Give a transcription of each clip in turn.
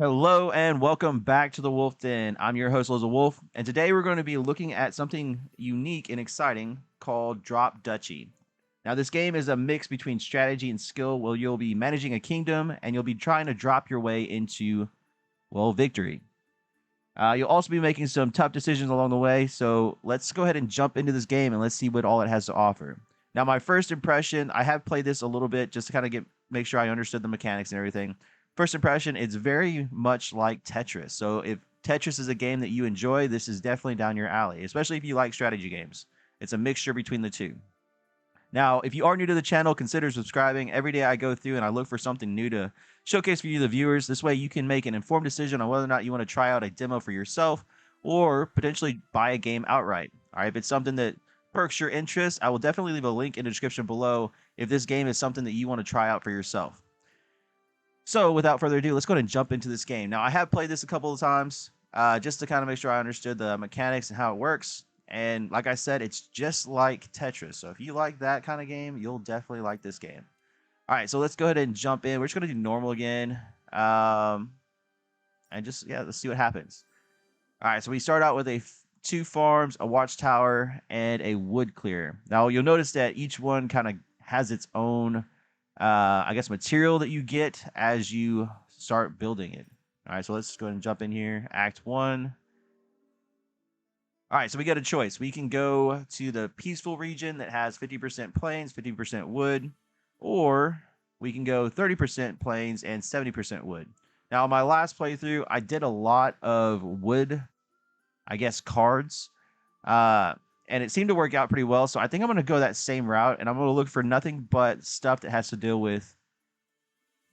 Hello and welcome back to the Wolf Den. I'm your host, Loza Wolf, and today we're going to be looking at something unique and exciting called Drop Duchy. Now, this game is a mix between strategy and skill where you'll be managing a kingdom and you'll be trying to drop your way into, well, victory. You'll also be making some tough decisions along the way, so let's go ahead and jump into this game and let's see what all it has to offer. Now, my first impression, I have played this a little bit just to kind of make sure I understood the mechanics and everything. First impression, it's very much like Tetris. So if Tetris is a game that you enjoy, this is definitely down your alley, especially if you like strategy games. It's a mixture between the two. Now, if you are new to the channel, consider subscribing. Every day I go through and I look for something new to showcase for you, the viewers. This way you can make an informed decision on whether or not you want to try out a demo for yourself or potentially buy a game outright. All right, if it's something that perks your interest, I will definitely leave a link in the description below if this game is something that you want to try out for yourself. So without further ado, let's go ahead and jump into this game. Now, I have played this a couple of times just to kind of make sure I understood the mechanics and how it works. And like I said, it's just like Tetris. So if you like that kind of game, you'll definitely like this game. All right, so let's go ahead and jump in. We're just going to do normal again. And just, yeah, let's see what happens. All right, so we start out with two farms, a watchtower, and a wood clear. Now, you'll notice that each one kind of has its own I guess, material that you get as you start building it. All right, so let's go ahead and jump in here. Act 1. All right, so we got a choice. We can go to the peaceful region that has 50% plains, 50% wood, or we can go 30% plains and 70% wood. Now, my last playthrough, I did a lot of wood, I guess, cards. Uh, and it seemed to work out pretty well. So I think I'm going to go that same route, and I'm going to look for nothing but stuff that has to deal with,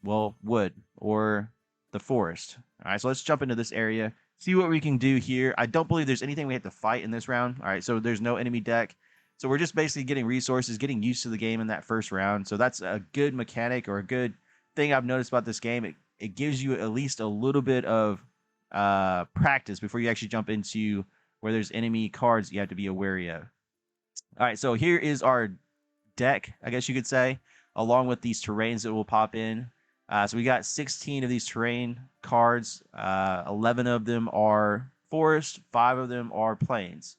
well, wood or the forest. All right, so let's jump into this area, see what we can do here. I don't believe there's anything we have to fight in this round. All right, so there's no enemy deck. So we're just basically getting resources, getting used to the game in that first round. So that's a good mechanic or a good thing I've noticed about this game. It gives you at least a little bit of practice before you actually jump into where there's enemy cards you have to be wary of. All right, so here is our deck, I guess you could say, along with these terrains that will pop in. So we got 16 of these terrain cards. 11 of them are forest, 5 of them are plains.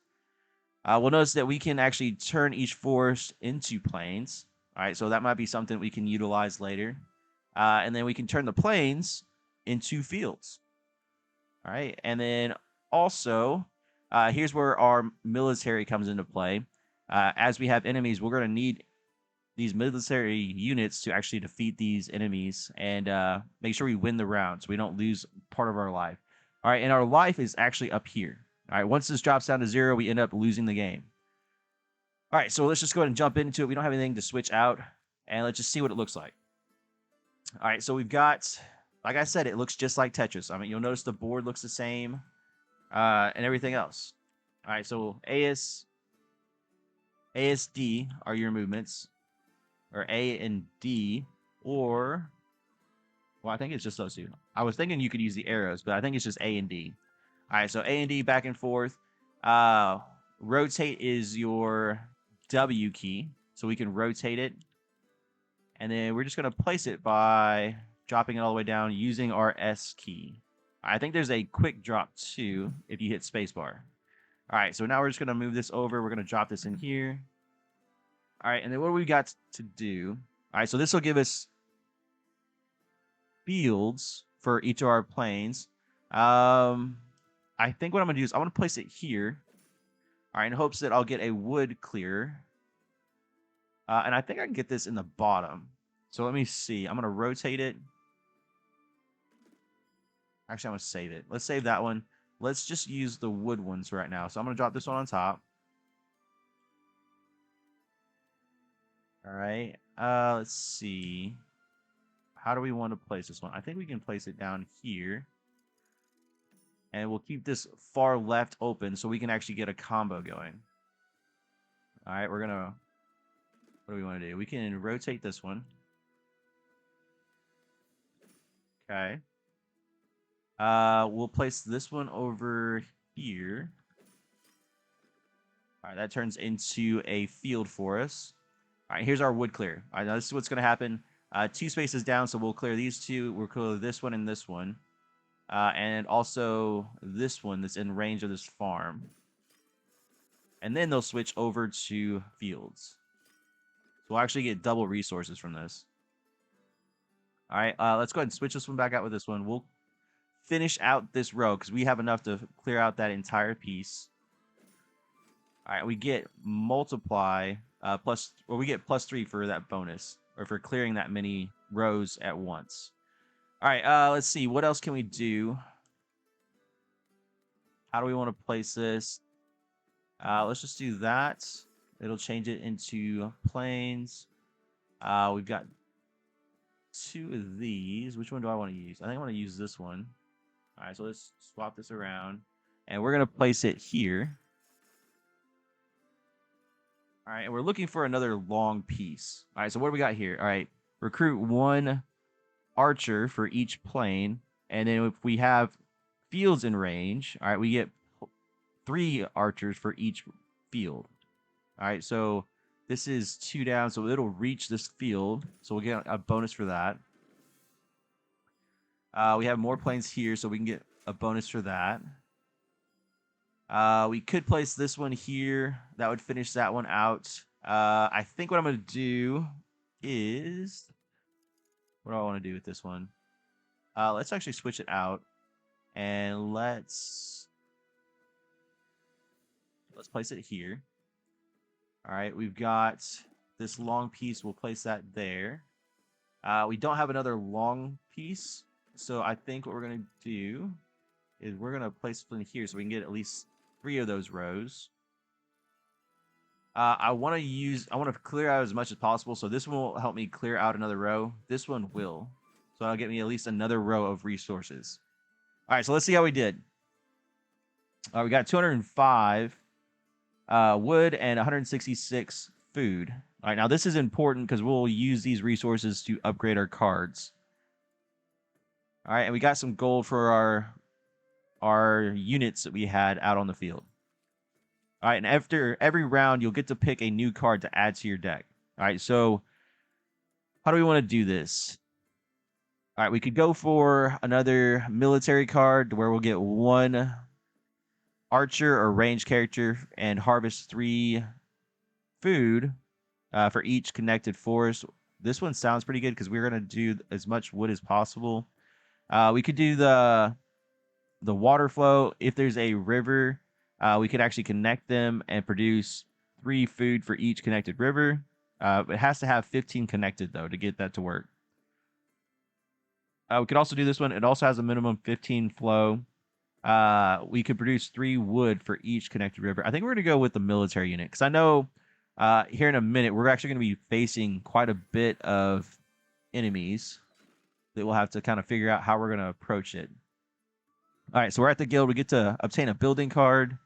We'll notice that we can actually turn each forest into plains. All right, so that might be something we can utilize later. And then we can turn the plains into fields. All right, and then also, here's where our military comes into play. As we have enemies, we're going to need these military units to actually defeat these enemies and make sure we win the round so we don't lose part of our life. All right, and our life is actually up here. All right, once this drops down to 0, we end up losing the game. All right, so let's just go ahead and jump into it. We don't have anything to switch out, and let's just see what it looks like. All right, so we've got, like I said, it looks just like Tetris. I mean, you'll notice the board looks the same and everything else. All right, so ASD are your movements, or A and D, or, well, I think it's just those two. I was thinking you could use the arrows, but I think it's just A and D. All right, so A and D back and forth. Rotate is your W key, so we can rotate it. And then we're just going to place it by dropping it all the way down using our S key. I think there's a quick drop too if you hit spacebar. All right, so now we're just going to move this over. We're going to drop this in here. All right, and then what do we got to do? All right, so this will give us fields for each of our planes. I think what I'm going to do is I'm going to place it here. All right, in hopes that I'll get a wood clear. And I think I can get this in the bottom. So let me see. I'm going to rotate it. Actually, I'm going to save it. Let's save that one. Let's just use the wood ones right now. So I'm going to drop this one on top. All right. Let's see. How do we want to place this one? I think we can place it down here. And we'll keep this far left open so we can actually get a combo going. All right, we're going to... What do we want to do? We can rotate this one. Okay. We'll place this one over here. All right, that turns into a field for us. All right, here's our wood clear. All right, now this is what's going to happen. 2 spaces down, so we'll clear these two. We'll clear this one and this one. and also this one that's in range of this farm. And then they'll switch over to fields. So we'll actually get double resources from this. All right, let's go ahead and switch this one back out with this one. We'll finish out this row because we have enough to clear out that entire piece. All right, we get multiply we get +3 for that bonus, or for clearing that many rows at once. All right, let's see. What else can we do? How do we want to place this? Let's just do that. It'll change it into planes. We've got 2 of these. Which one do I want to use? I think I want to use this one. All right, so let's swap this around. And we're going to place it here. All right, and we're looking for another long piece. All right, so what do we got here? All right, recruit 1 archer for each plane. And then if we have fields in range, all right, we get 3 archers for each field. All right, so this is 2 down, so it'll reach this field. So we'll get a bonus for that. We have more planes here, so we can get a bonus for that. We could place this one here. That would finish that one out. I think what I'm going to do is... What do I want to do with this one? Let's actually switch it out. And let's place it here. All right, we've got this long piece. We'll place that there. We don't have another long piece. So I think what we're going to do is we're going to place it in here so we can get at least 3 of those rows. I want to clear out as much as possible. So this one will help me clear out another row. This one will. So that'll get me at least another row of resources. All right, so let's see how we did. We got 205 wood and 166 food. All right, now this is important because we'll use these resources to upgrade our cards. All right, and we got some gold for our units that we had out on the field. All right, and after every round, you'll get to pick a new card to add to your deck. All right, so how do we want to do this? All right, we could go for another military card where we'll get 1 archer or range character and harvest 3 food for each connected forest. This one sounds pretty good because we're going to do as much wood as possible. We could do the water flow. If there's a river, we could actually connect them and produce 3 food for each connected river. It has to have 15 connected, though, to get that to work. We could also do this one. It also has a minimum 15 flow. We could produce 3 wood for each connected river. I think we're going to go with the military unit because I know here in a minute we're actually going to be facing quite a bit of enemies that we'll have to kind of figure out how we're going to approach it. All right, so we're at the guild. We get to obtain a building card.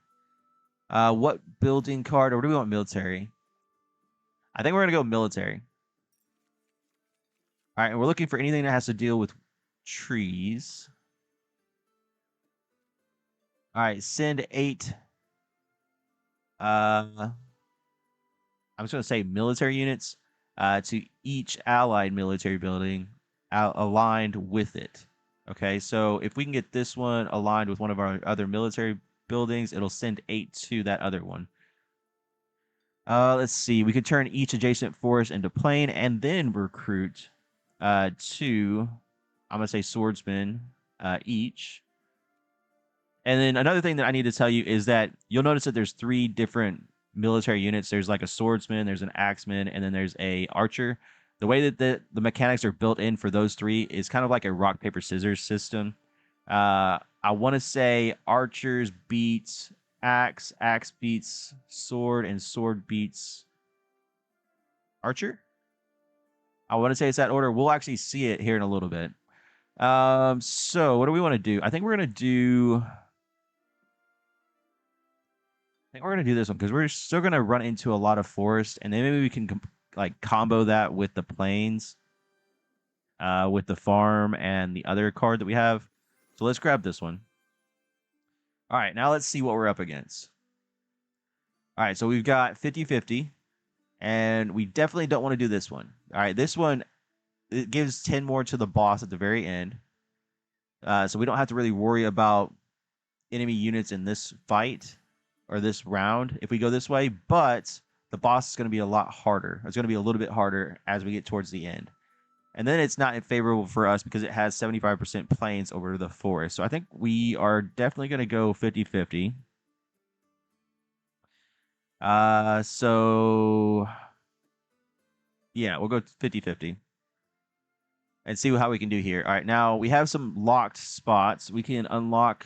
What building card, or do we want military? I think we're going to go military. All right, and we're looking for anything that has to deal with trees. All right, send 8. I'm just going to say military units to each allied military building aligned with it. Okay, so if we can get this one aligned with one of our other military buildings, it'll send 8 to that other one. Let's see. We could turn each adjacent forest into plain and then recruit 2, I'm going to say swordsmen each. And then another thing that I need to tell you is that you'll notice that there's 3 different military units. There's like a swordsman, there's an axeman, and then there's a archer. The way that the mechanics are built in for those 3 is kind of like a rock, paper, scissors system. I want to say archers beats axe, axe beats sword, and sword beats archer. I want to say it's that order. We'll actually see it here in a little bit. So what do we want to do? I think we're going to do... I think we're going to do this one because we're still going to run into a lot of forest, and then maybe we can like combo that with the plains, with the farm and the other card that we have. So let's grab this one. All right, now let's see what we're up against. All right, so we've got 50-50, and we definitely don't want to do this one. All right, this one, it gives 10 more to the boss at the very end. So we don't have to really worry about enemy units in this fight or this round if we go this way, but the boss is going to be a lot harder. It's going to be a little bit harder as we get towards the end. And then it's not favorable for us because it has 75% plains over the forest. So I think we are definitely going to go 50-50. So yeah, we'll go 50-50 and see how we can do here. All right, now we have some locked spots. We can unlock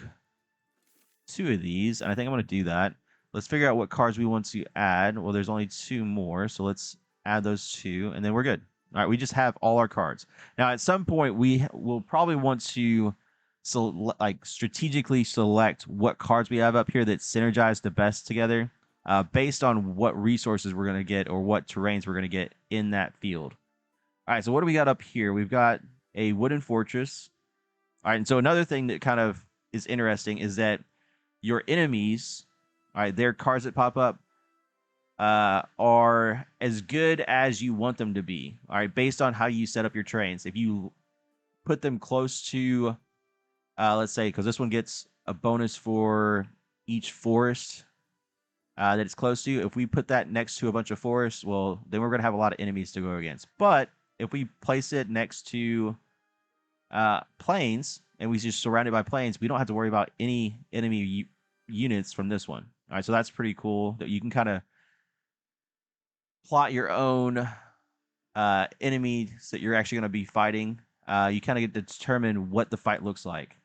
2 of these, and I think I'm going to do that. Let's figure out what cards we want to add. Well, there's only 2 more, so let's add those 2, and then we're good. All right, we just have all our cards. Now, at some point, we will probably want to strategically select what cards we have up here that synergize the best together based on what resources we're going to get or what terrains we're going to get in that field. All right, so what do we got up here? We've got a wooden fortress. All right, and so another thing that kind of is interesting is that your enemies, all right, their cards that pop up are as good as you want them to be. All right, based on how you set up your trains. If you put them close to, let's say, because this one gets a bonus for each forest that it's close to. If we put that next to a bunch of forests, well, then we're going to have a lot of enemies to go against. But if we place it next to plains and we just surrounded by plains, we don't have to worry about any enemy units from this one. All right, so that's pretty cool that you can kind of plot your own enemies that you're actually going to be fighting. You kind of get to determine what the fight looks like.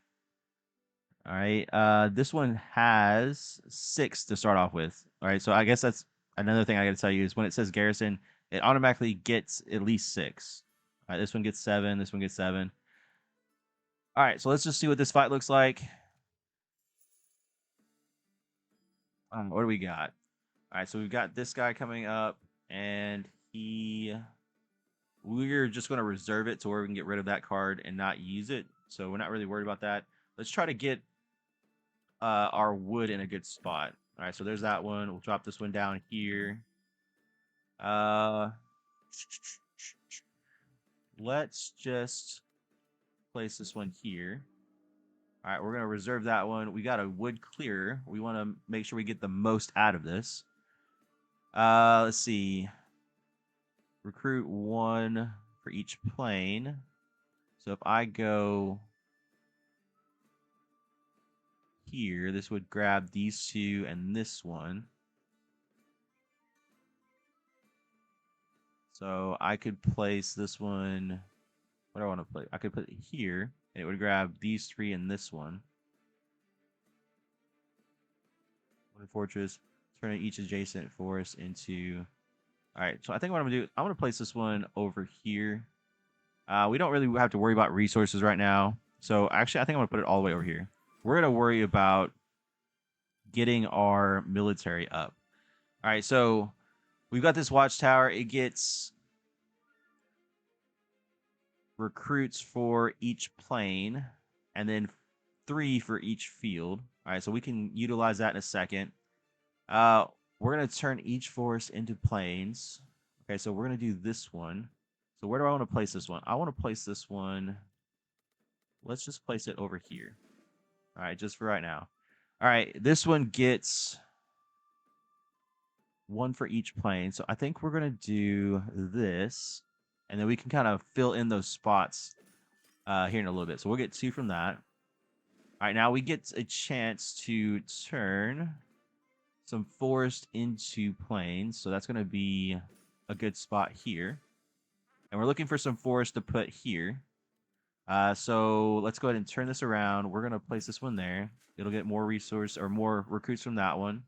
All right, this one has 6 to start off with. All right, so I guess that's another thing I got to tell you is when it says garrison, it automatically gets at least 6. All right, this one gets 7. This one gets 7. All right, so let's just see what this fight looks like. What do we got? All right, so we've got this guy coming up, and we're just going to reserve it to where we can get rid of that card and not use it. So we're not really worried about that. Let's try to get our wood in a good spot. All right, so there's that one. We'll drop this one down here. Let's just place this one here. All right, we're going to reserve that one. We got a wood clearer. We want to make sure we get the most out of this. Let's see. Recruit 1 for each plane. So if I go here, this would grab these 2 and this one. So I could place this one. What do I want to play? I could put it here, and it would grab these 3 and this one. One fortress, turn each adjacent forest into. All right, so I think what I'm gonna do, I'm gonna place this one over here. We don't really have to worry about resources right now. So actually, I think I'm gonna put it all the way over here. We're gonna worry about getting our military up. All right, so we've got this watchtower. It gets recruits for each plane, and then 3 for each field. All right, so we can utilize that in a second. We're going to turn each forest into plains. Okay, so we're going to do this one. So where do I want to place this one? I want to place this one. Let's just place it over here. All right, just for right now. All right, this one gets 1 for each plane. So I think we're going to do this. And then we can kind of fill in those spots here in a little bit. So we'll get 2 from that. All right, now we get a chance to turn some forest into plains. So that's going to be a good spot here. And we're looking for some forest to put here. So let's go ahead and turn this around. We're going to place this one there. It'll get more resource or more recruits from that one.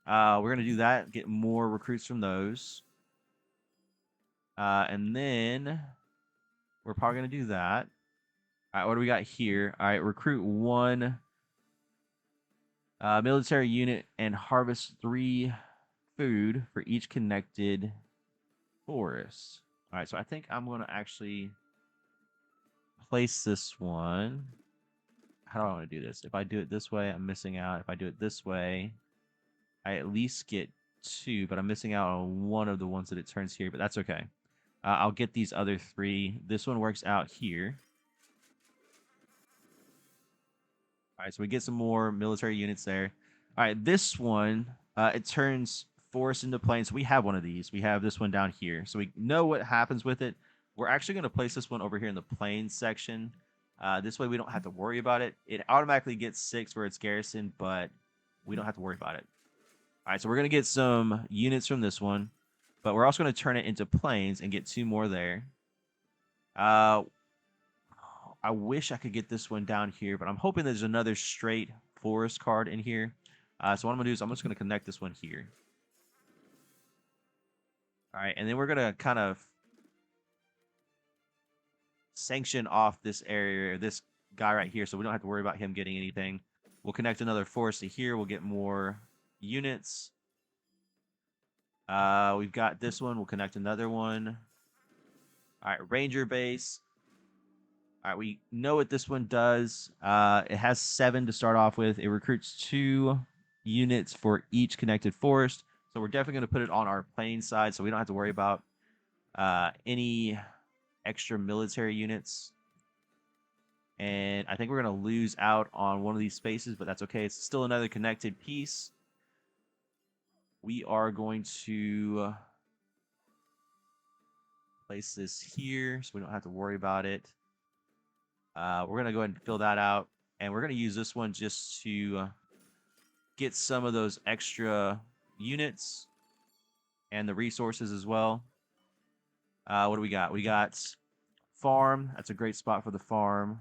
We're going to do that, get more recruits from those. And then we're probably going to do that. All right, what do we got here? All right, recruit 1 military unit and harvest 3 food for each connected forest. All right, so I think I'm going to actually place this one. How do I want to do this? If I do it this way, I'm missing out. If I do it this way, I at least get 2, but I'm missing out on one of the ones that it turns here, but that's okay. I'll get these other 3. This one works out here. All right, so we get some more military units there. All right, this one, it turns forest into plains. So we have one of these. We have this one down here. So we know what happens with it. We're actually going to place this one over here in the plains section. This way we don't have to worry about it. It automatically gets 6 for its garrison, but we don't have to worry about it. All right, so we're going to get some units from this one, but we're also going to turn it into plains and get 2 more there. I wish I could get this one down here, but I'm hoping there's another straight forest card in here. So what I'm going to do is I'm just going to connect this one here. All right, and then we're going to kind of sanction off this area, this guy right here, so we don't have to worry about him getting anything. We'll connect another forest to here. We'll get more units. We've got this one. We'll connect another one. All right, ranger base. All right, we know what this one does. It has 7 to start off with. It recruits 2 units for each connected forest. So we're definitely going to put it on our plain side so we don't have to worry about any extra military units. And I think we're going to lose out on one of these spaces, but that's okay. It's still another connected piece. We are going to place this here so we don't have to worry about it. We're going to go ahead and fill that out. And we're going to use this one just to get some of those extra units and the resources as well. What do we got? We got farm. That's a great spot for the farm.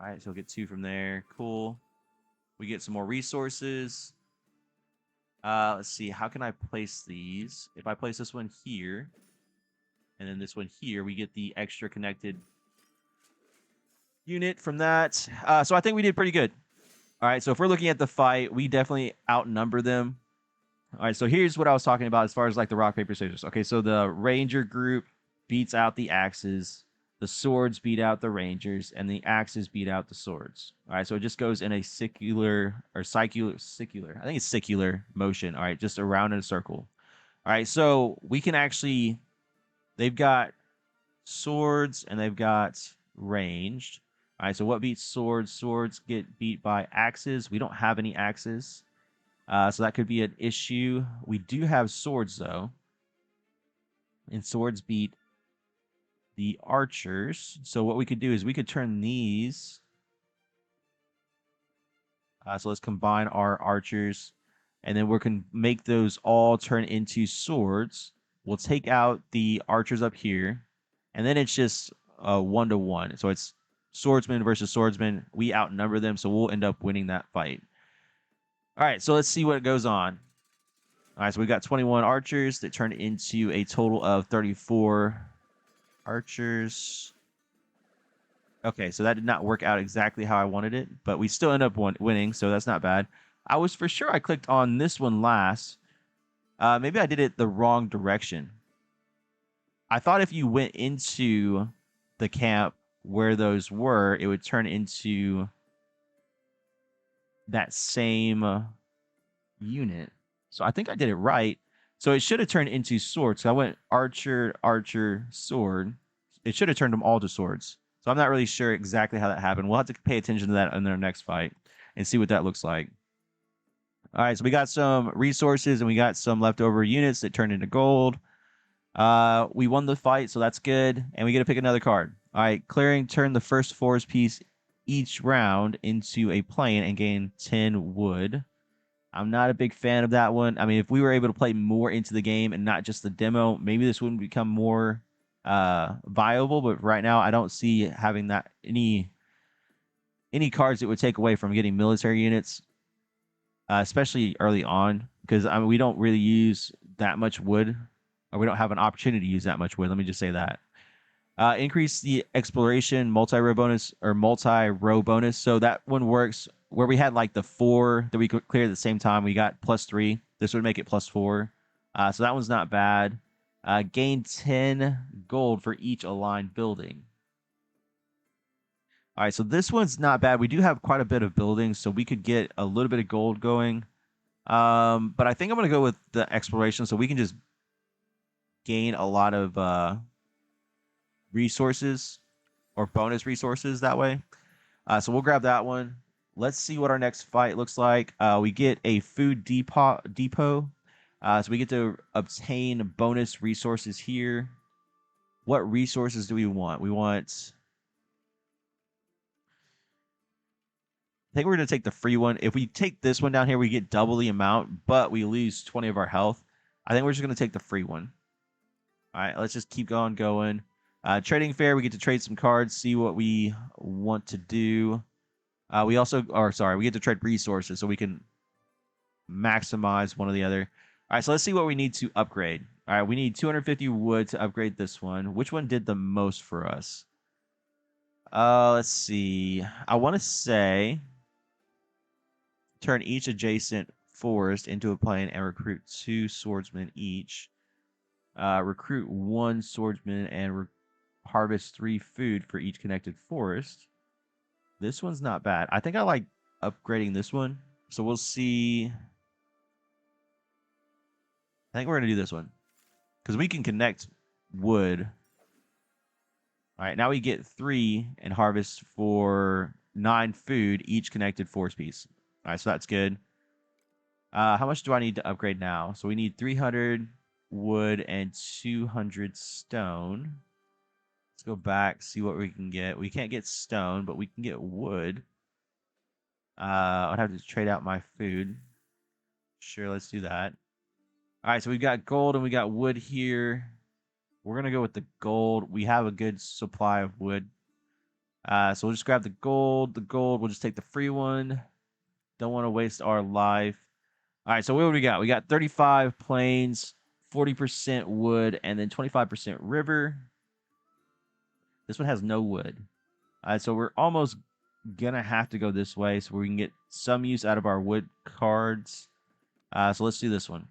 All right, so we'll get 2 from there. Cool. We get some more resources. Let's see. How can I place these? If I place this one here, and then this one here, we get the extra connected unit from that. So I think we did pretty good. All right, so if we're looking at the fight, we definitely outnumber them. All right, so here's what I was talking about as far as like the rock, paper, scissors. Okay, so the ranger group beats out the axes. The swords beat out the rangers, and the axes beat out the swords. All right, so it just goes in a secular. I think it's secular motion. All right, just around in a circle. All right, so we can actually, they've got swords and they've got ranged. All right, so what beats swords? Swords get beat by axes. We don't have any axes, so that could be an issue. We do have swords, though, and swords beat the archers. So what we could do is we could turn these. So let's combine our archers, and then we can make those all turn into swords. We'll take out the archers up here, and then it's just 1-to-1. So it's swordsman versus swordsman. We outnumber them, so we'll end up winning that fight. All right, so let's see what goes on. All right, so we got 21 archers that turn into a total of 34 archers. Okay, so that did not work out exactly how I wanted it, but we still end up winning, so that's not bad. I was for sure I clicked on this one last. Maybe I did it the wrong direction. I thought if you went into the camp where those were, it would turn into that same unit. So I think I did it right. So it should have turned into swords. So I went archer, archer, sword. It should have turned them all to swords. So I'm not really sure exactly how that happened. We'll have to pay attention to that in our next fight and see what that looks like. All right, so we got some resources and we got some leftover units that turned into gold. We won the fight, so that's good. And we get to pick another card. All right, clearing, turn the first forest piece each round into a plain and gain 10 wood. I'm not a big fan of that one. I mean, if we were able to play more into the game and not just the demo, maybe this wouldn't become more viable. But right now, I don't see having that any cards that would take away from getting military units, especially early on, because I mean, we don't really use that much wood, or we don't have an opportunity to use that much wood. Let me just say that. Increase the exploration multi-row bonus or multi-row bonus. So that one works where we had like the 4 that we could clear at the same time. We got +3. This would make it +4. So that one's not bad. Gain 10 gold for each aligned building. All right, so this one's not bad. We do have quite a bit of buildings, so we could get a little bit of gold going. But I think I'm going to go with the exploration, so we can just gain a lot of resources or bonus resources that way. So we'll grab that one. Let's see what our next fight looks like. We get a food depot. So we get to obtain bonus resources here. What resources do we want? We want... I think we're going to take the free one. If we take this one down here, we get double the amount, but we lose 20 of our health. I think we're just going to take the free one. All right, let's just keep going. Trading fair, we get to trade some cards, see what we want to do. We get to trade resources so we can maximize one or the other. All right, so let's see what we need to upgrade. All right, we need 250 wood to upgrade this one. Which one did the most for us? Let's see. I want to say turn each adjacent forest into a plain and recruit 2 swordsmen each. Recruit 1 swordsman and harvest 3 food for each connected forest. This one's not bad. I think I like upgrading this one. So we'll see. I think we're going to do this one. Because we can connect wood. All right, now we get 3 and harvest for 9 food, each connected forest piece. All right, so that's good. How much do I need to upgrade now? So we need 300 wood and 200 stone. Let's go back, see what we can get. We can't get stone, but we can get wood. I'd have to trade out my food. Sure, let's do that. All right, so we've got gold and we got wood here. We're going to go with the gold. We have a good supply of wood. So we'll just grab the gold. The gold, we'll just take the free one. Don't want to waste our life. All right, so what do we got? We got 35 plains, 40% wood, and then 25% river. This one has no wood. All right, so we're almost going to have to go this way so we can get some use out of our wood cards. So let's do this one.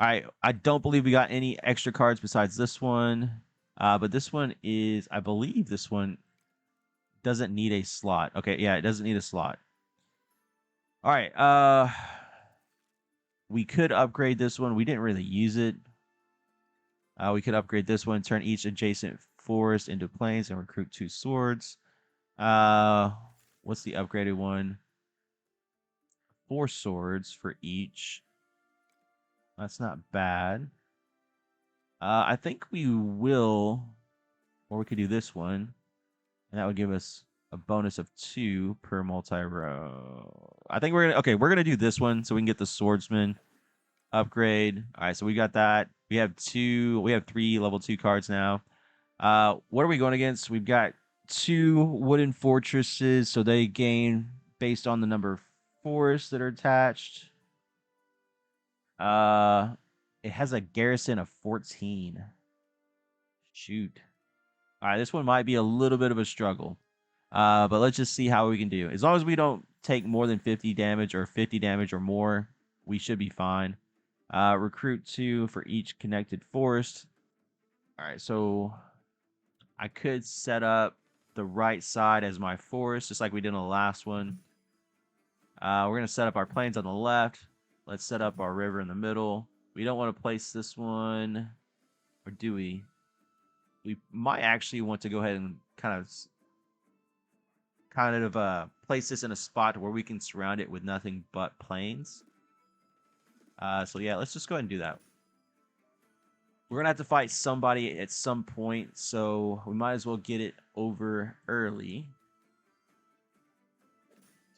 All right, I don't believe we got any extra cards besides this one. But this one is, I believe this one doesn't need a slot. Okay, yeah, it doesn't need a slot. All right, we could upgrade this one. We didn't really use it. We could upgrade this one, turn each adjacent forest into plains, and recruit 2 swords. What's the upgraded one? 4 swords for each. That's not bad. I think we will, or we could do this one, and that would give us a bonus of 2 per multi-row. I think we're gonna do this one so we can get the swordsman upgrade. All right, so we got that. We have 3 level 2 cards now. What are we going against? We've got 2 wooden fortresses, so they gain based on the number of forests that are attached. It has a garrison of 14. Shoot. All right, this one might be a little bit of a struggle. But let's just see how we can do. As long as we don't take more than 50 damage or 50 damage or more, we should be fine. Recruit 2 for each connected forest. All right, so I could set up the right side as my forest, just like we did in the last one. We're going to set up our plains on the left. Let's set up our river in the middle. We don't want to place this one, or do we? We might actually want to go ahead and kind of place this in a spot where we can surround it with nothing but plains. So yeah, let's just go ahead and do that. We're going to have to fight somebody at some point, so we might as well get it over early.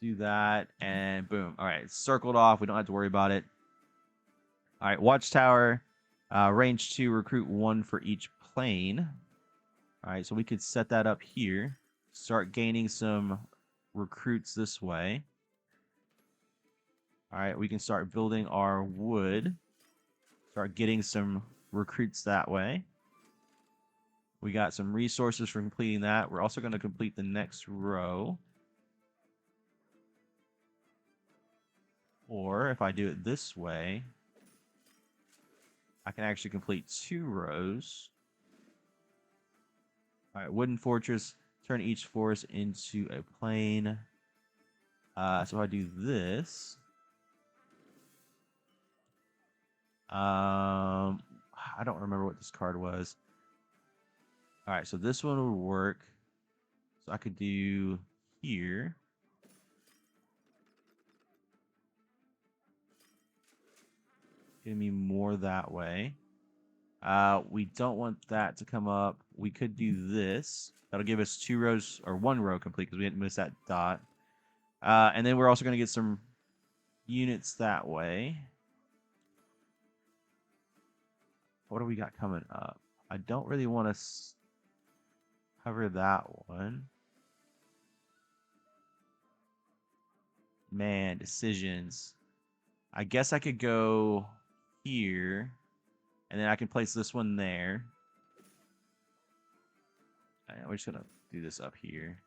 Do that, and boom. All right, it's circled off. We don't have to worry about it. All right, watchtower. Range 2, recruit 1 for each plane. All right, so we could set that up here. Start gaining some recruits this way. All right, we can start building our wood. Start getting some recruits that way. We got some resources for completing that. We're also going to complete the next row. Or if I do it this way, I can actually complete 2 rows. All right, wooden fortress. Turn each forest into a plain. So if I do this, I don't remember what this card was. All right, so this one would work. So I could do here. Give me more that way. We don't want that to come up. We could do this. That'll give us 2 rows or 1 row complete because we didn't miss that dot. And then we're also going to get some units that way. What do we got coming up? I don't really want to cover that one. Man, decisions. I guess I could go here, and then I can place this one there. We're just gonna do this up here,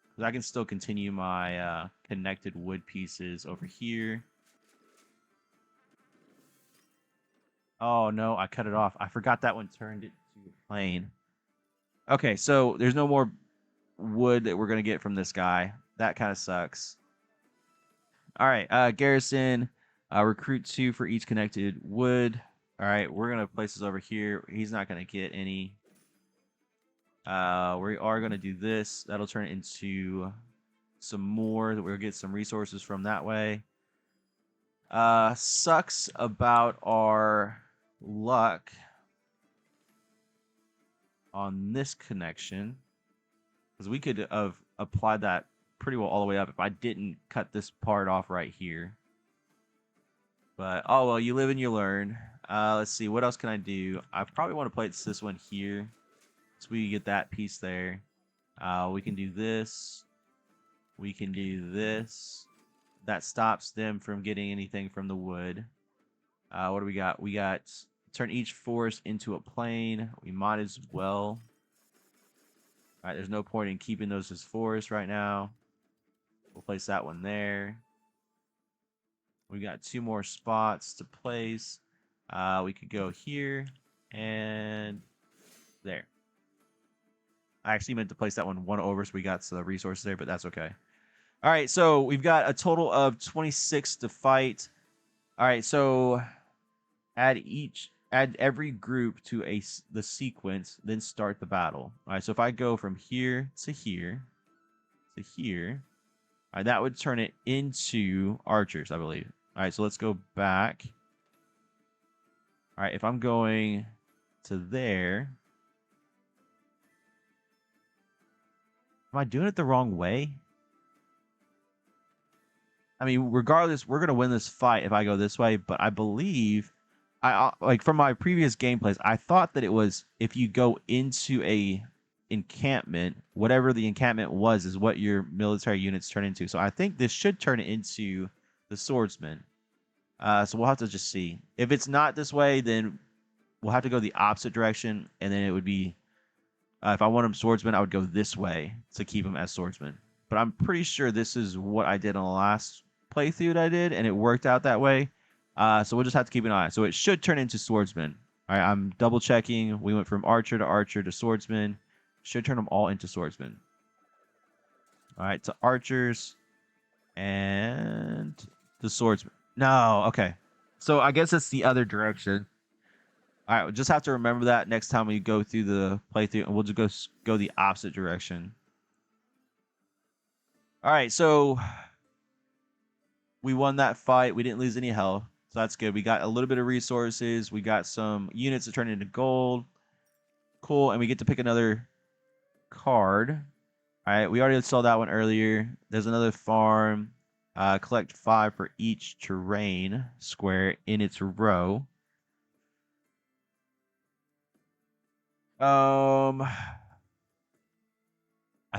because I can still continue my connected wood pieces over here. Oh no, I cut it off. I forgot that one turned it to a plane. Okay, so there's no more wood that we're gonna get from this guy. That kind of sucks. All right, garrison, recruit 2 for each connected wood. All right, we're gonna place this over here. He's not gonna get any. We are gonna do this. That'll turn into some more. We'll get some resources from that way. Sucks about our luck on this connection, because we could have applied that pretty well all the way up if I didn't cut this part off right here. But oh well, you live and you learn. Let's see, what else can I do? I probably want to place this one here, so we get that piece there. We can do this. We can do this. That stops them from getting anything from the wood. What do we got? We got turn each forest into a plain. We might as well. All right, there's no point in keeping those as forests right now. We'll place that one there. We got 2 more spots to place. We could go here and there. I actually meant to place that one over, so we got the resources there, but that's okay. All right, so we've got a total of 26 to fight. All right, so add every group to the sequence, then start the battle. All right, so if I go from here to here to here, all right, that would turn it into archers, I believe. All right, so let's go back. All right, if I'm going to there, am I doing it the wrong way? I mean, regardless, we're gonna win this fight if I go this way. But I believe, like from my previous gameplays, I thought that it was if you go into a encampment, whatever the encampment was, is what your military units turn into. So I think this should turn it into the swordsman. So we'll have to just see. If it's not this way, then we'll have to go the opposite direction, and then it would be. If I want him swordsman, I would go this way to keep him as swordsman. But I'm pretty sure this is what I did on the last playthrough that I did, and it worked out that way. So we'll just have to keep an eye. So it should turn into swordsman. All right, I'm double checking. We went from archer to swordsman. Should turn them all into swordsman. All right, to archers and the swordsman. No, okay. So I guess it's the other direction. All right, we'll just have to remember that next time we go through the playthrough, and we'll just go the opposite direction. All right, so we won that fight. We didn't lose any health, so that's good. We got a little bit of resources. We got some units to turn into gold. Cool, and we get to pick another card. All right, we already saw that one earlier. There's another farm. Collect 5 for each terrain square in its row. I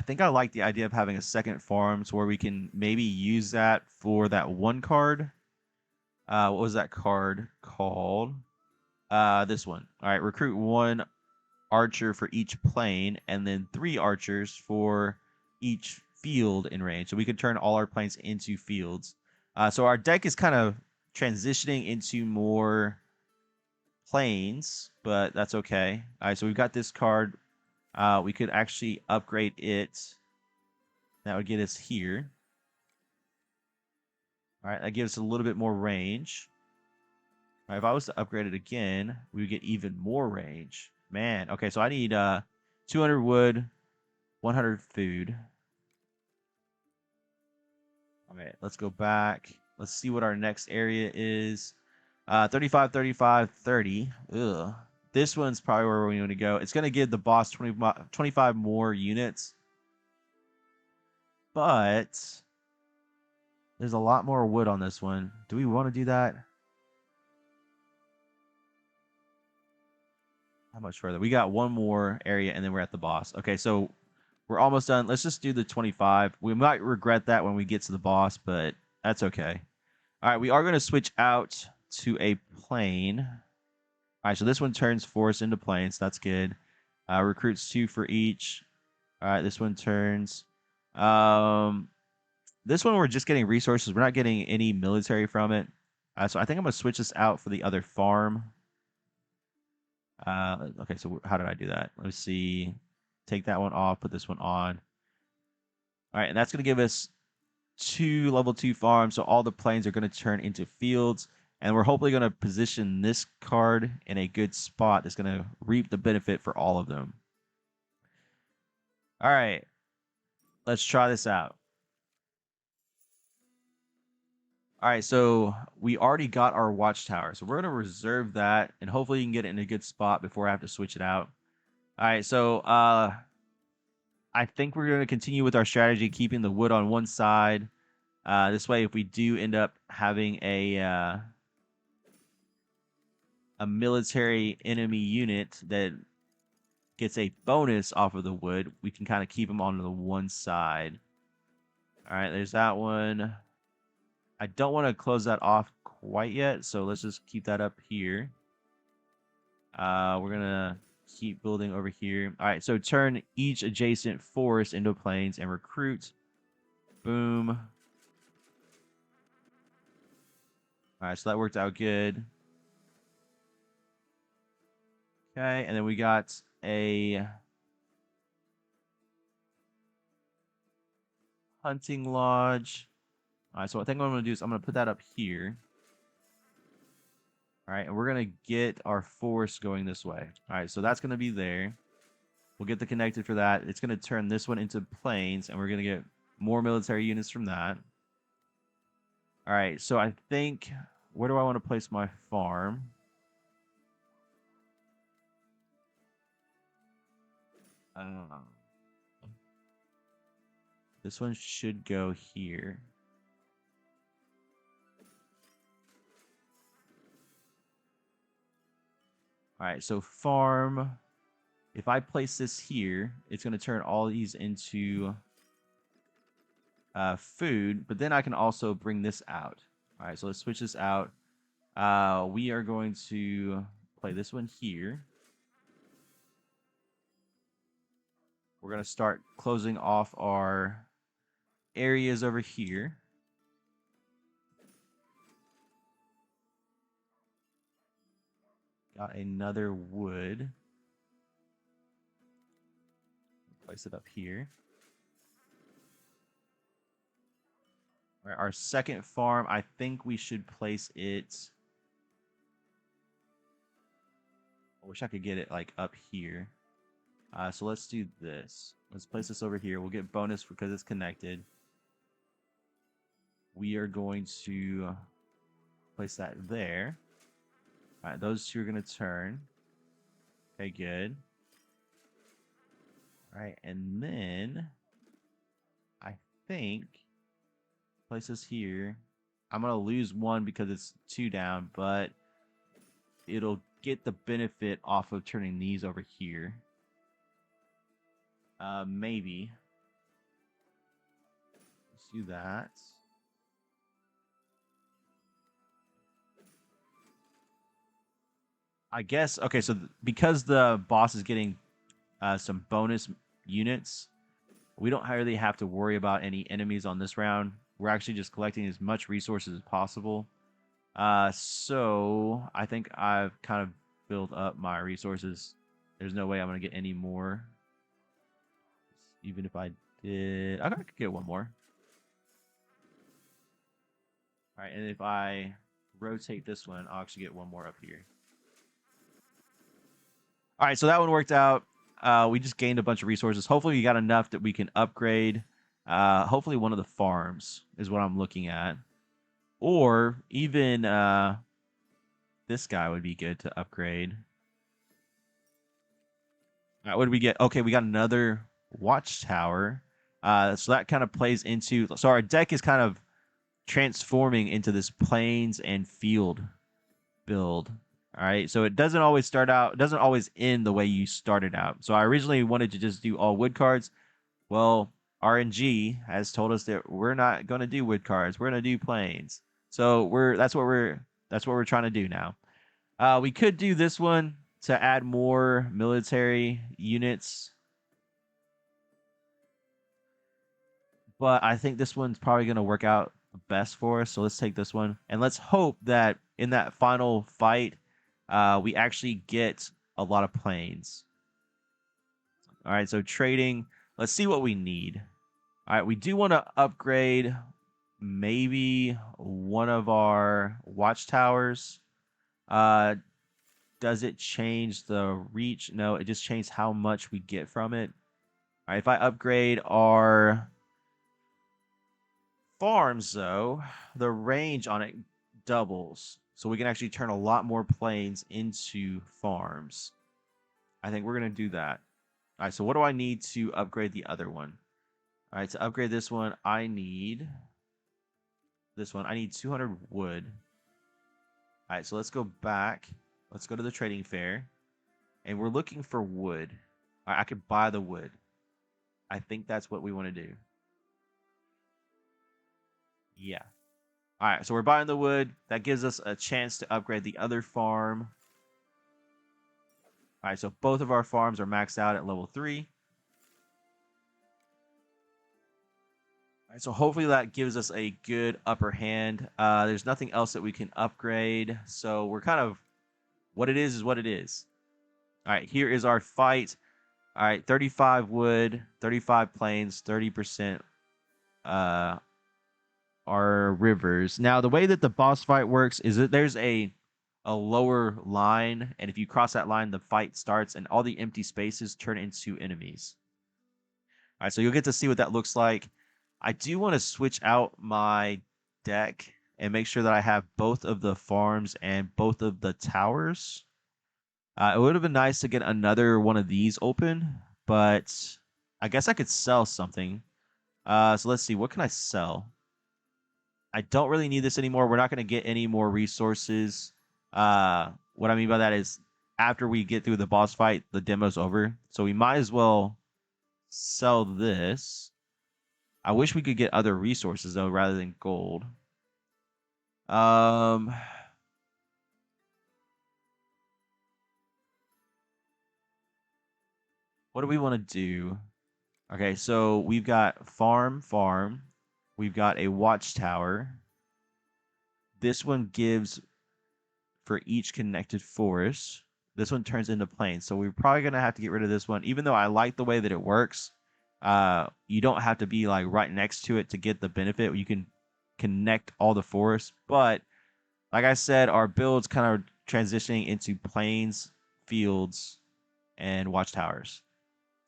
think I like the idea of having a second farm so where we can maybe use that for that one card. What was that card called? This one. All right, recruit 1 archer for each plane, and then 3 archers for each field in range. So we can turn all our planes into fields. So our deck is kind of transitioning into more planes, but that's okay. All right, so we've got this card. We could actually upgrade it. That would get us here. All right, that gives us a little bit more range. All right, if I was to upgrade it again, we would get even more range. Man, okay, so I need 200 wood, 100 food. All right, let's go back. Let's see what our next area is. 35, 35, 30. Ugh. This one's probably where we want to go. It's going to give the boss 25 more units. But there's a lot more wood on this one. Do we want to do that? How much further? We got one more area and then we're at the boss. Okay, so we're almost done. Let's just do the 25. We might regret that when we get to the boss, but that's okay. All right, we are going to switch out to a plane. All right, so this one turns force into planes. That's good. Recruits 2 for each. All right, this one turns. This one we're just getting resources. We're not getting any military from it. So I think I'm going to switch this out for the other farm. Okay, so how did I do that? Let's see. Take that one off, put this one on. All right, and that's going to give us 2 level 2 farms. So all the plains are going to turn into fields. And we're hopefully going to position this card in a good spot that's going to reap the benefit for all of them. All right, let's try this out. All right, so we already got our watchtower. So we're going to reserve that, and hopefully you can get it in a good spot before I have to switch it out. All right, so I think we're going to continue with our strategy, keeping the wood on one side. This way, if we do end up having a military enemy unit that gets a bonus off of the wood, we can kind of keep them on the one side. All right, there's that one. I don't want to close that off quite yet, so let's just keep that up here. We're going to keep building over here. All right, so turn each adjacent forest into plains and recruit. Boom. All right, so that worked out good. Okay, and then we got a hunting lodge. All right, so I think what I'm going to do is I'm going to put that up here. All right, and we're going to get our force going this way. All right, so that's going to be there. We'll get the connected for that. It's going to turn this one into plains, and we're going to get more military units from that. All right, so I think, where do I want to place my farm? This one should go here. All right, so farm. If I place this here, it's going to turn all these into food, but then I can also bring this out. All right, so let's switch this out. We are going to play this one here. We're going to start closing off our areas over here. Got another wood. Place it up here. All right, our second farm, I think we should place it. I wish I could get it like up here. So let's do this. Let's place this over here. We'll get bonus because it's connected. We are going to place that there. All right, those two are going to turn. Okay, good. All right, and then I think place this here. I'm going to lose one because it's 2 down, but it'll get the benefit off of turning these over here. Maybe. Let's do that. I guess, okay, so because the boss is getting some bonus units, we don't really have to worry about any enemies on this round. We're actually just collecting as much resources as possible. So I think I've kind of built up my resources. There's no way I'm going to get any more. Even if I did, I could get one more. All right, and if I rotate this one, I'll actually get one more up here. All right, so that one worked out. we just gained a bunch of resources. Hopefully, we got enough that we can upgrade. Hopefully, one of the farms is what I'm looking at, or even this guy would be good to upgrade. What did we get? Okay, we got another watchtower. So that kind of plays into. So our deck is kind of transforming into this plains and field build. All right, so it doesn't always start out, it doesn't always end the way you started out. So I originally wanted to just do all wood cards. Well, RNG has told us that we're not going to do wood cards. We're going to do plains. So that's what we're trying to do now. We could do this one to add more military units, but I think this one's probably going to work out best for us. So let's take this one, and let's hope that in that final fight, we actually get a lot of planes. All right, so trading. Let's see what we need. All right, we do want to upgrade maybe one of our watchtowers. Does it change the reach? No, it just changed how much we get from it. All right, if I upgrade our farms, though, the range on it doubles. So we can actually turn a lot more plains into farms. I think we're going to do that. All right, so what do I need to upgrade the other one? All right, to upgrade this one, I need this one. I need 200 wood. All right, so let's go back. Let's go to the trading fair. And we're looking for wood. All right, I could buy the wood. I think that's what we want to do. Yeah. All right, so we're buying the wood. That gives us a chance to upgrade the other farm. All right, so both of our farms are maxed out at level 3. All right, so hopefully that gives us a good upper hand. There's nothing else that we can upgrade, so we're kind of what it is what it is. All right, here is our fight. All right, 35 wood, 35 plains, 30% are rivers. Now, the way that the boss fight works is that there's a lower line, and if you cross that line, the fight starts, and all the empty spaces turn into enemies. All right, so you'll get to see what that looks like. I do want to switch out my deck and make sure that I have both of the farms and both of the towers. It would have been nice to get another one of these open, but I guess I could sell something. So let's see, what can I sell? I don't really need this anymore. We're not going to get any more resources. What I mean by that is after we get through the boss fight, the demo's over. So we might as well sell this. I wish we could get other resources, though, rather than gold. What do we want to do? Okay, so we've got farm. We've got a watchtower. This one gives for each connected forest. This one turns into plains. So we're probably going to have to get rid of this one. Even though I like the way that it works, you don't have to be like right next to it to get the benefit. You can connect all the forests. But like I said, our build's kind of transitioning into plains, fields, and watchtowers.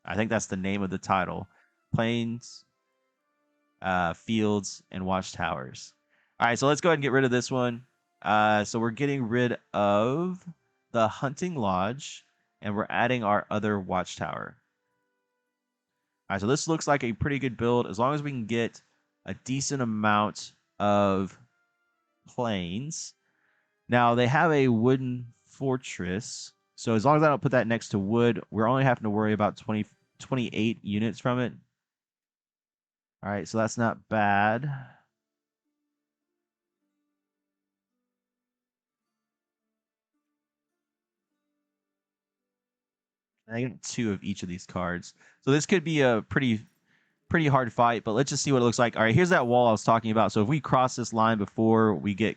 I think that's the name of the title. Plains, fields, and watchtowers. All right, so let's go ahead and get rid of this one. So we're getting rid of the hunting lodge, and we're adding our other watchtower. All right, so this looks like a pretty good build as long as we can get a decent amount of plains. Now, they have a wooden fortress, so as long as I don't put that next to wood, we're only having to worry about 28 units from it. All right, so that's not bad. I got 2 of each of these cards. So this could be a pretty hard fight, but let's just see what it looks like. All right, here's that wall I was talking about. So if we cross this line before we get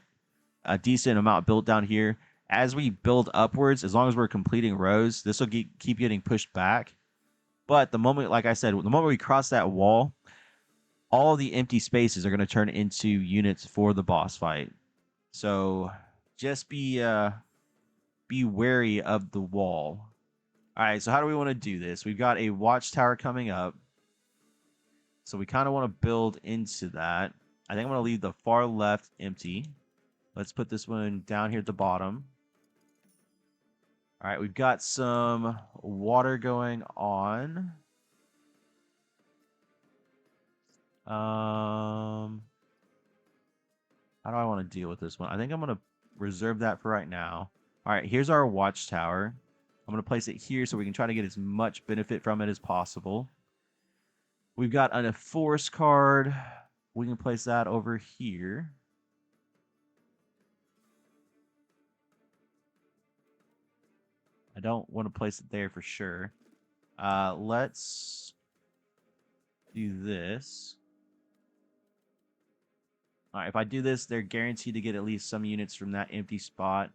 a decent amount built down here, as we build upwards, as long as we're completing rows, this will keep getting pushed back. But the moment, like I said, the moment we cross that wall, all the empty spaces are going to turn into units for the boss fight. So just be wary of the wall. All right, so how do we want to do this? We've got a watchtower coming up. So we kind of want to build into that. I think I'm going to leave the far left empty. Let's put this one down here at the bottom. All right, we've got some water going on. How do I want to deal with this one? I think I'm going to reserve that for right now. All right, here's our watchtower. I'm going to place it here so we can try to get as much benefit from it as possible. We've got a forest card. We can place that over here. I don't want to place it there for sure. Let's do this. All right, if I do this, they're guaranteed to get at least some units from that empty spot.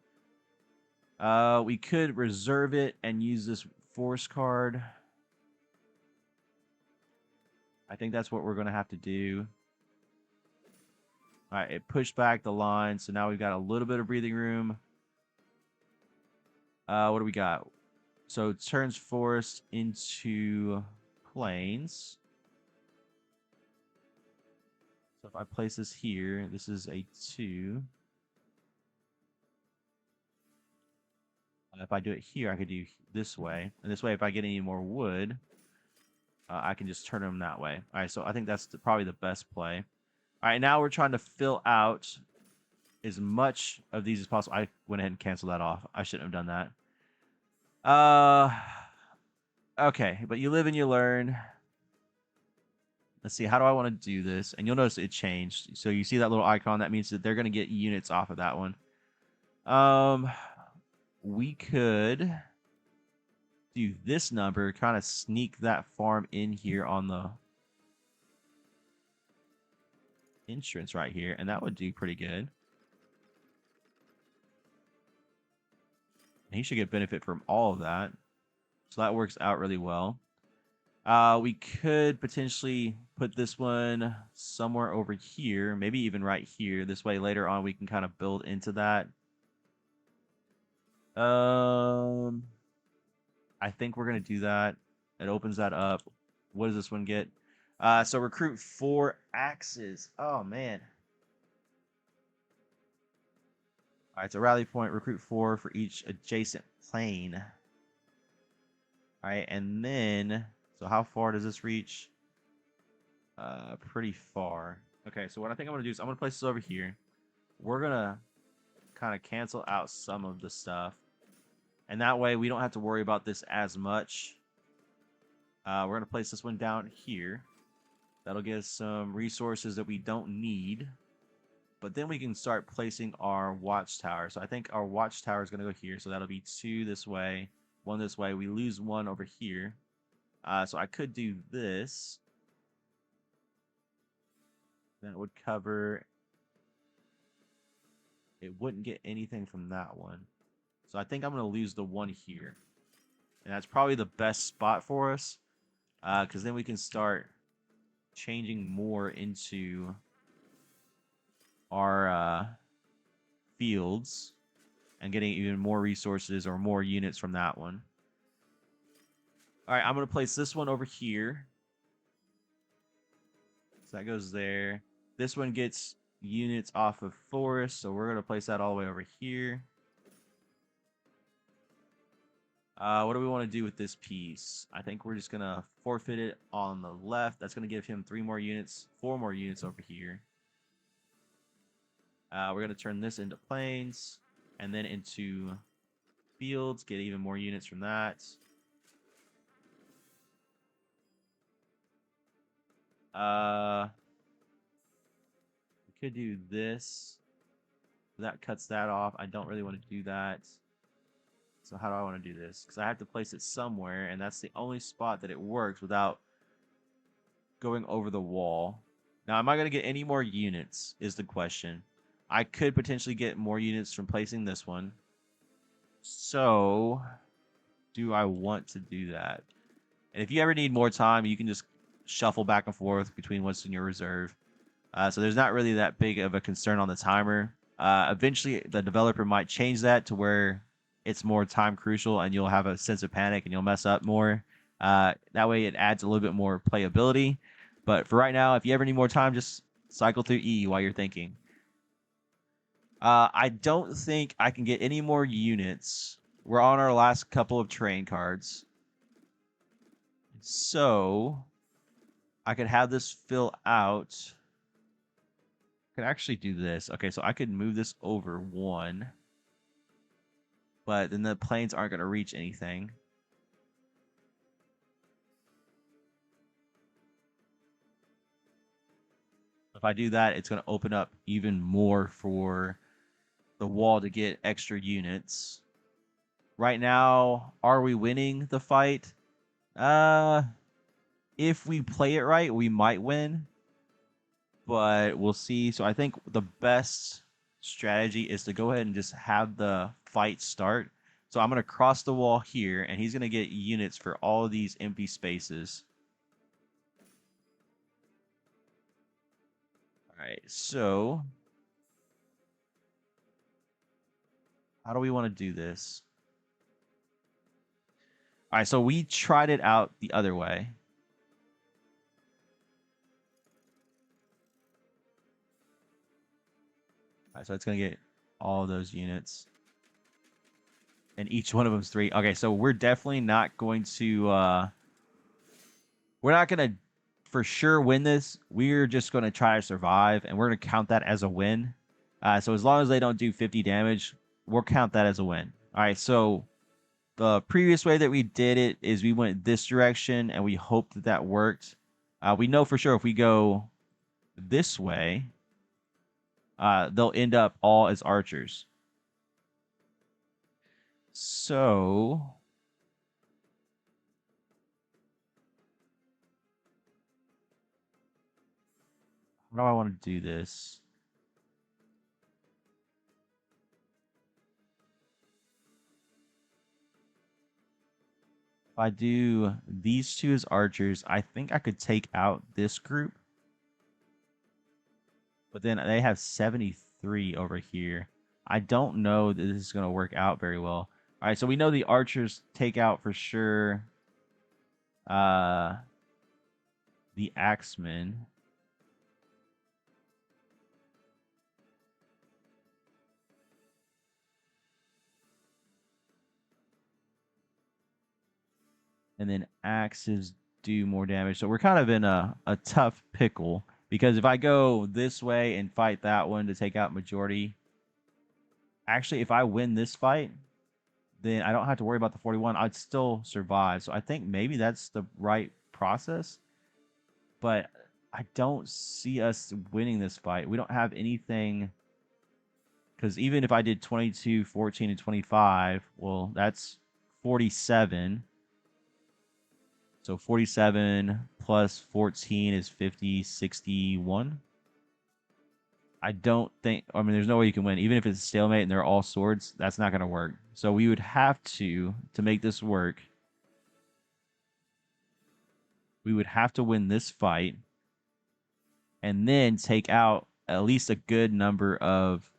We could reserve it and use this force card. I think that's what we're going to have to do. All right, it pushed back the line, so now we've got a little bit of breathing room. What do we got? So it turns forest into plains. So if I place this here, this is a 2. If I do it here, I could do this way. And this way, if I get any more wood, I can just turn them that way. All right, so I think that's probably the best play. All right, now we're trying to fill out as much of these as possible. I went ahead and canceled that off. I shouldn't have done that. Okay, but you live and you learn. Let's see, how do I want to do this? And you'll notice it changed. So you see that little icon, that means that they're going to get units off of that one. We could do this number, kind of sneak that farm in here on the entrance right here, and that would do pretty good. And he should get benefit from all of that. So that works out really well. We could potentially put this one somewhere over here, maybe even right here. This way later on we can kind of build into that. I think we're going to do that. It opens that up. What does this one get? So recruit 4 axes. Oh, man. All right, so rally point, recruit 4 for each adjacent plane. All right, and then, so how far does this reach? Pretty far. Okay, so what I think I'm going to do is I'm going to place this over here. We're going to kind of cancel out some of the stuff. And that way we don't have to worry about this as much. We're going to place this one down here. That'll get us some resources that we don't need. But then we can start placing our watchtower. So I think our watchtower is going to go here. So that'll be 2 this way, 1 this way. We lose 1 over here. So I could do this. That would cover. It wouldn't get anything from that one. So I think I'm going to lose the 1 here. And that's probably the best spot for us. Because then we can start changing more into our fields and getting even more resources or more units from that one. All right, I'm going to place this one over here. So that goes there. This one gets units off of forest, so we're going to place that all the way over here. What do we want to do with this piece? I think we're just going to forfeit it on the left. That's going to give him 3 more units, 4 more units over here. We're going to turn this into plains and then into fields, get even more units from that. We could do this. That cuts that off. I don't really want to do that. So how do I want to do this? Because I have to place it somewhere, and that's the only spot that it works without going over the wall. Now, am I going to get any more units is the question. I could potentially get more units from placing this one. So, do I want to do that? And if you ever need more time, you can just shuffle back and forth between what's in your reserve. So there's not really that big of a concern on the timer. Eventually, the developer might change that to where it's more time crucial and you'll have a sense of panic and you'll mess up more. That way it adds a little bit more playability. But for right now, if you ever need more time, just cycle through E while you're thinking. I don't think I can get any more units. We're on our last couple of train cards. So I could have this fill out. I could actually do this. Okay, so I could move this over 1. But then the planes aren't going to reach anything. If I do that, it's going to open up even more for the wall to get extra units. Right now, are we winning the fight? If we play it right, we might win. But we'll see. So I think the best strategy is to go ahead and just have the fight start. So I'm going to cross the wall here, and he's going to get units for all of these empty spaces. All right, so how do we want to do this? All right, so we tried it out the other way. All right, so it's going to get all those units. And each one of them's 3. Okay, so we're definitely not going to... we're not going to for sure win this. We're just going to try to survive, and we're going to count that as a win. So as long as they don't do 50 damage, we'll count that as a win. All right, so the previous way that we did it is we went this direction, and we hoped that that worked. We know for sure if we go this way, they'll end up all as archers. So how do I want to do this? If I do these 2 as archers, I think I could take out this group. But then they have 73 over here. I don't know that this is going to work out very well. All right, so we know the archers take out for sure the axemen. And then axes do more damage. So we're kind of in a tough pickle. Because if I go this way and fight that one to take out majority... Actually, if I win this fight, then I don't have to worry about the 41. I'd still survive. So I think maybe that's the right process. But I don't see us winning this fight. We don't have anything... Because even if I did 22, 14, and 25, well, that's 47. So 47 plus 14 is 50, 61. I don't think... I mean, there's no way you can win. Even if it's a stalemate and they're all swords, that's not going to work. So we would have to make this work, we would have to win this fight and then take out at least a good number of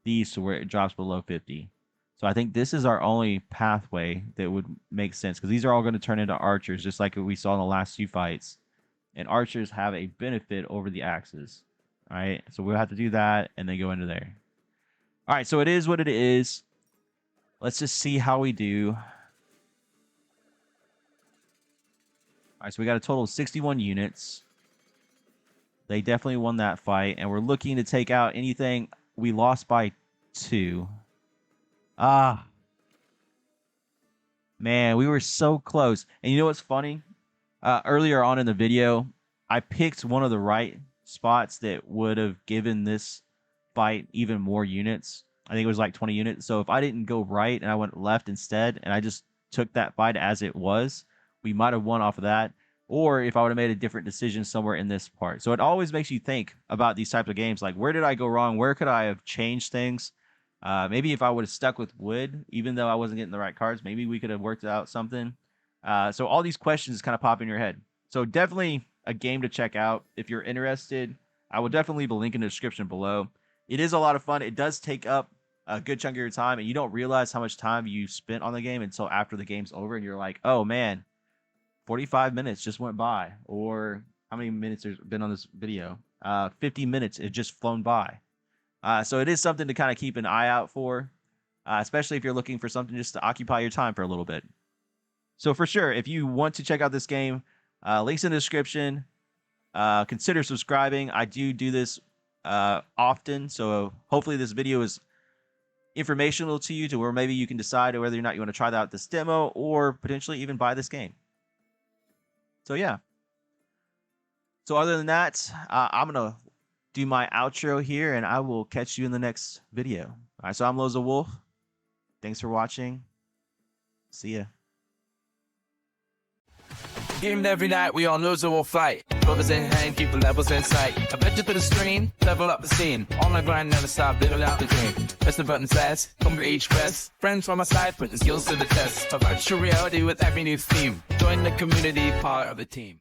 these to where it drops below 50. So I think this is our only pathway that would make sense, because these are all going to turn into archers, just like we saw in the last few fights. And archers have a benefit over the axes. All right, so we'll have to do that and then go into there. All right, so it is what it is. Let's just see how we do. All right, so we got a total of 61 units. They definitely won that fight, and we're looking to take out anything. We lost by 2. Ah. Man, we were so close. And you know what's funny? Earlier on in the video, I picked one of the right spots that would have given this fight even more units. I think it was like 20 units. So if I didn't go right and I went left instead, and I just took that fight as it was, we might have won off of that. Or if I would have made a different decision somewhere in this part. So it always makes you think about these types of games. Like, where did I go wrong? Where could I have changed things? Maybe if I would have stuck with wood, even though I wasn't getting the right cards, maybe we could have worked out something. So all these questions kind of pop in your head. So definitely a game to check out. If you're interested, I will definitely leave a link in the description below. It is a lot of fun. It does take up a good chunk of your time, and you don't realize how much time you spent on the game until after the game's over, and you're like, oh man, 45 minutes just went by. Or how many minutes there's been on this video? 50 minutes, it just flown by. So it is something to kind of keep an eye out for, especially if you're looking for something just to occupy your time for a little bit. So for sure, if you want to check out this game, links in the description. Consider subscribing. I do this often, so hopefully this video is informational to you to where maybe you can decide whether or not you want to try out this demo or potentially even buy this game. So yeah. So other than that, I'm going to do my outro here, and I will catch you in the next video. All right, so I'm Loza Wolf. Thanks for watching. See ya. Game every night, we on Loza Wolf fight. Brothers in hand, keep the levels in sight. I bet you to the stream, level up the scene. On the grind, never stop, living out the dream. Press the buttons fast, come to each press. Friends on my side, putting skills to the test. A virtual reality with every new theme. Join the community, part of the team.